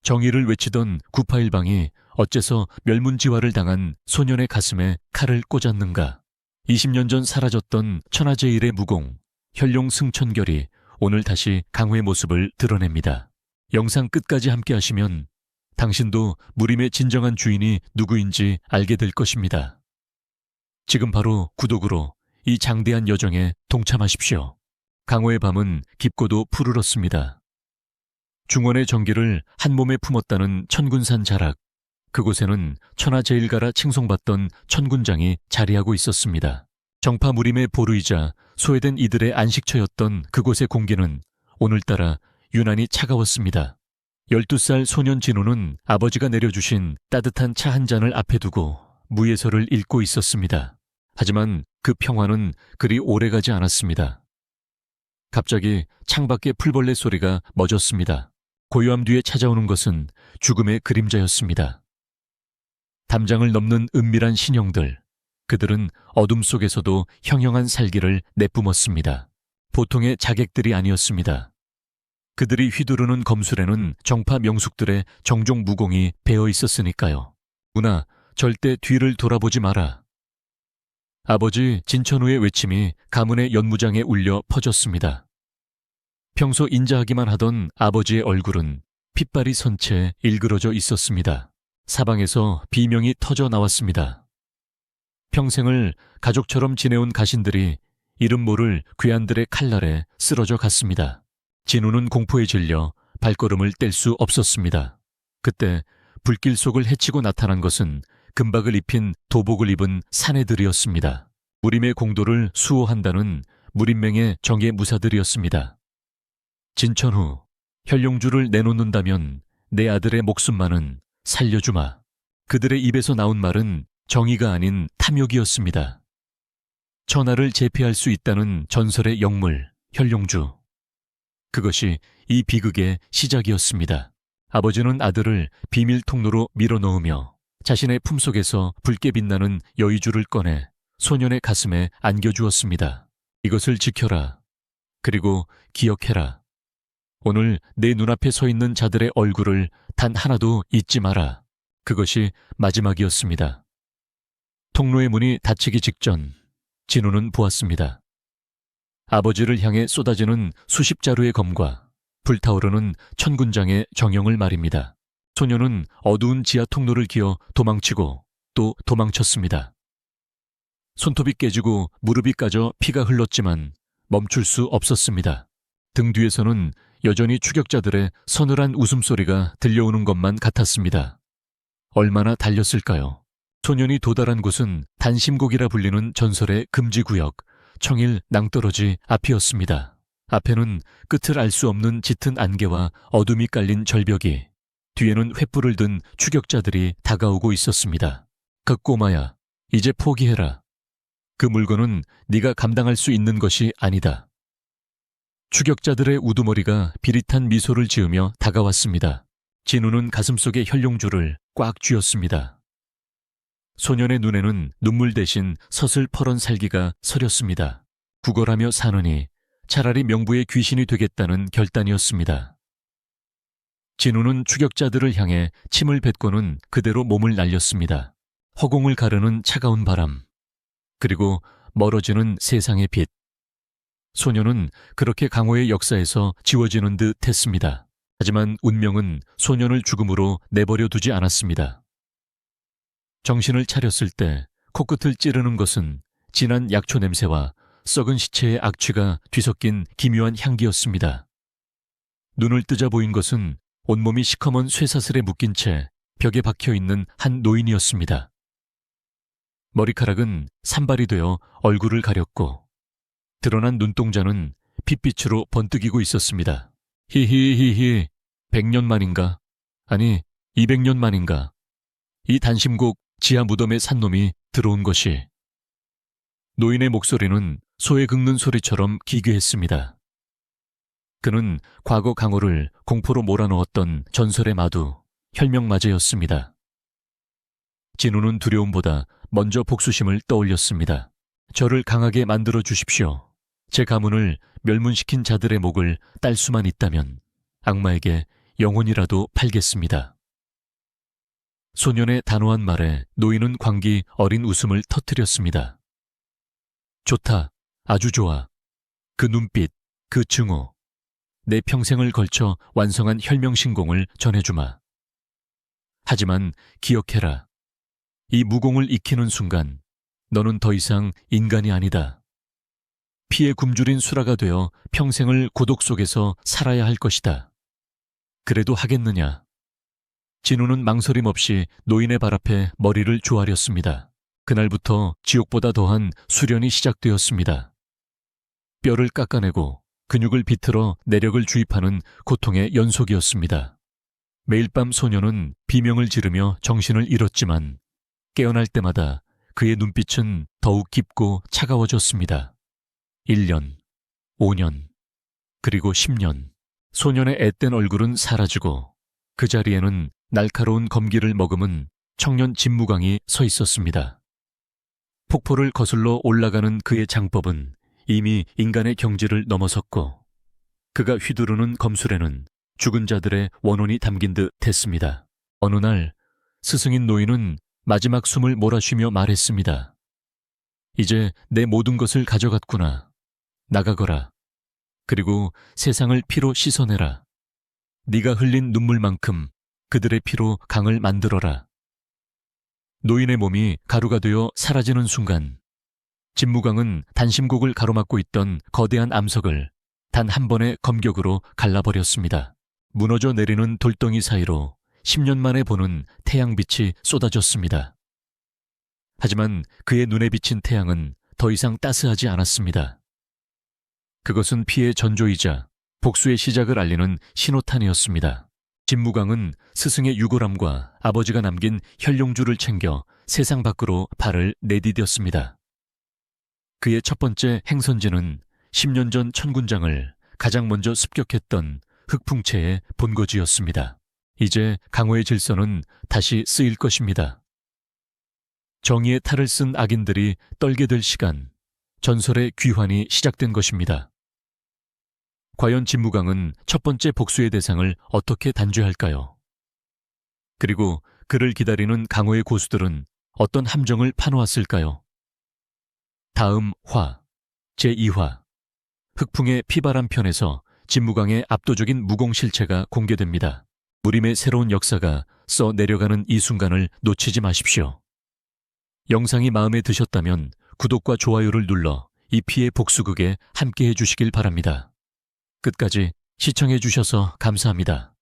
정의를 외치던 981방이 어째서 멸문지화를 당한 소년의 가슴에 칼을 꽂았는가. 20년 전 사라졌던 천하제일의 무공, 현룡 승천결이 오늘 다시 강호의 모습을 드러냅니다. 영상 끝까지 함께 하시면 당신도 무림의 진정한 주인이 누구인지 알게 될 것입니다. 지금 바로 구독으로 이 장대한 여정에 동참하십시오. 강호의 밤은 깊고도 푸르렀습니다. 중원의 정기를 한 몸에 품었다는 천군산 자락, 그곳에는 천하제일가라 칭송받던 천군장이 자리하고 있었습니다. 정파 무림의 보루이자 소외된 이들의 안식처였던 그곳의 공기는 오늘따라 유난히 차가웠습니다. 12살 소년 진우는 아버지가 내려주신 따뜻한 차 한 잔을 앞에 두고 무예서를 읽고 있었습니다. 하지만 그 평화는 그리 오래가지 않았습니다. 갑자기 창밖에 풀벌레 소리가 멎었습니다. 고요함 뒤에 찾아오는 것은 죽음의 그림자였습니다. 담장을 넘는 은밀한 신형들, 그들은 어둠 속에서도 형형한 살기를 내뿜었습니다. 보통의 자객들이 아니었습니다. 그들이 휘두르는 검술에는 정파 명숙들의 정종 무공이 배어 있었으니까요. 문아, 절대 뒤를 돌아보지 마라. 아버지 진천우의 외침이 가문의 연무장에 울려 퍼졌습니다. 평소 인자하기만 하던 아버지의 얼굴은 핏발이 선 채 일그러져 있었습니다. 사방에서 비명이 터져 나왔습니다. 평생을 가족처럼 지내온 가신들이 이름 모를 귀한들의 칼날에 쓰러져 갔습니다. 진우는 공포에 질려 발걸음을 뗄 수 없었습니다. 그때 불길 속을 헤치고 나타난 것은 금박을 입힌 도복을 입은 사내들이었습니다. 무림의 공도를 수호한다는 무림맹의 정예 무사들이었습니다. 진천후, 현룡주를 내놓는다면 내 아들의 목숨만은 살려주마. 그들의 입에서 나온 말은 정의가 아닌 탐욕이었습니다. 천하를 제패할 수 있다는 전설의 영물, 현룡주. 그것이 이 비극의 시작이었습니다. 아버지는 아들을 비밀 통로로 밀어넣으며 자신의 품속에서 붉게 빛나는 여의주를 꺼내 소년의 가슴에 안겨주었습니다. 이것을 지켜라. 그리고 기억해라. 오늘 내 눈앞에 서 있는 자들의 얼굴을 단 하나도 잊지 마라. 그것이 마지막이었습니다. 통로의 문이 닫히기 직전 진우는 보았습니다. 아버지를 향해 쏟아지는 수십 자루의 검과 불타오르는 천군장의 정형을 말입니다. 소녀는 어두운 지하 통로를 기어 도망치고 또 도망쳤습니다. 손톱이 깨지고 무릎이 까져 피가 흘렀지만 멈출 수 없었습니다. 등 뒤에서는 여전히 추격자들의 서늘한 웃음소리가 들려오는 것만 같았습니다. 얼마나 달렸을까요? 소년이 도달한 곳은 단심곡이라 불리는 전설의 금지구역, 청일 낭떠러지 앞이었습니다. 앞에는 끝을 알 수 없는 짙은 안개와 어둠이 깔린 절벽이, 뒤에는 횃불을 든 추격자들이 다가오고 있었습니다. 그 꼬마야, 이제 포기해라. 그 물건은 네가 감당할 수 있는 것이 아니다. 추격자들의 우두머리가 비릿한 미소를 지으며 다가왔습니다. 진우는 가슴속의 현룡주를 꽉 쥐었습니다. 소년의 눈에는 눈물 대신 서슬퍼런 살기가 서렸습니다. 구걸하며 사느니 차라리 명부의 귀신이 되겠다는 결단이었습니다. 진우는 추격자들을 향해 침을 뱉고는 그대로 몸을 날렸습니다. 허공을 가르는 차가운 바람, 그리고 멀어지는 세상의 빛. 소년은 그렇게 강호의 역사에서 지워지는 듯 했습니다. 하지만 운명은 소년을 죽음으로 내버려 두지 않았습니다. 정신을 차렸을 때 코끝을 찌르는 것은 진한 약초 냄새와 썩은 시체의 악취가 뒤섞인 기묘한 향기였습니다. 눈을 뜨자 보인 것은 온몸이 시커먼 쇠사슬에 묶인 채 벽에 박혀있는 한 노인이었습니다. 머리카락은 산발이 되어 얼굴을 가렸고 드러난 눈동자는 핏빛으로 번뜩이고 있었습니다. 히히히히, 100년 만인가? 아니, 200년 만인가? 이 단심곡 지하 무덤에 산 놈이 들어온 것이. 노인의 목소리는 소에 긁는 소리처럼 기괴했습니다. 그는 과거 강호를 공포로 몰아넣었던 전설의 마두, 혈명마제였습니다. 진우는 두려움보다 먼저 복수심을 떠올렸습니다. 저를 강하게 만들어 주십시오. 제 가문을 멸문시킨 자들의 목을 딸 수만 있다면 악마에게 영혼이라도 팔겠습니다. 소년의 단호한 말에 노인은 광기 어린 웃음을 터뜨렸습니다. 좋다. 아주 좋아. 그 눈빛, 그 증오. 내 평생을 걸쳐 완성한 혈명신공을 전해주마. 하지만 기억해라. 이 무공을 익히는 순간 너는 더 이상 인간이 아니다. 피에 굶주린 수라가 되어 평생을 고독 속에서 살아야 할 것이다. 그래도 하겠느냐? 진우는 망설임 없이 노인의 발 앞에 머리를 조아렸습니다. 그날부터 지옥보다 더한 수련이 시작되었습니다. 뼈를 깎아내고 근육을 비틀어 내력을 주입하는 고통의 연속이었습니다. 매일 밤 소녀는 비명을 지르며 정신을 잃었지만 깨어날 때마다 그의 눈빛은 더욱 깊고 차가워졌습니다. 1년, 5년, 그리고 10년. 소년의 앳된 얼굴은 사라지고 그 자리에는 날카로운 검기를 머금은 청년 진무광이 서 있었습니다. 폭포를 거슬러 올라가는 그의 장법은 이미 인간의 경지를 넘어섰고 그가 휘두르는 검술에는 죽은 자들의 원혼이 담긴 듯 했습니다. 어느 날 스승인 노인은 마지막 숨을 몰아쉬며 말했습니다. 이제 내 모든 것을 가져갔구나. 나가거라. 그리고 세상을 피로 씻어내라. 네가 흘린 눈물만큼 그들의 피로 강을 만들어라. 노인의 몸이 가루가 되어 사라지는 순간 진무광은 단심곡을 가로막고 있던 거대한 암석을 단 한 번의 검격으로 갈라버렸습니다. 무너져 내리는 돌덩이 사이로 10년 만에 보는 태양빛이 쏟아졌습니다. 하지만 그의 눈에 비친 태양은 더 이상 따스하지 않았습니다. 그것은 피의 전조이자 복수의 시작을 알리는 신호탄이었습니다. 진무광은 스승의 유골함과 아버지가 남긴 혈룡주를 챙겨 세상 밖으로 발을 내디뎠습니다. 그의 첫 번째 행선지는 10년 전 천군장을 가장 먼저 습격했던 흑풍체의 본거지였습니다. 이제 강호의 질서는 다시 쓰일 것입니다. 정의의 탈을 쓴 악인들이 떨게 될 시간, 전설의 귀환이 시작된 것입니다. 과연 진무광은 첫 번째 복수의 대상을 어떻게 단죄할까요? 그리고 그를 기다리는 강호의 고수들은 어떤 함정을 파놓았을까요? 다음 화, 제2화, 흑풍의 피바람 편에서 진무광의 압도적인 무공실체가 공개됩니다. 무림의 새로운 역사가 써 내려가는 이 순간을 놓치지 마십시오. 영상이 마음에 드셨다면 구독과 좋아요를 눌러 이 피의 복수극에 함께해 주시길 바랍니다. 끝까지 시청해 주셔서 감사합니다.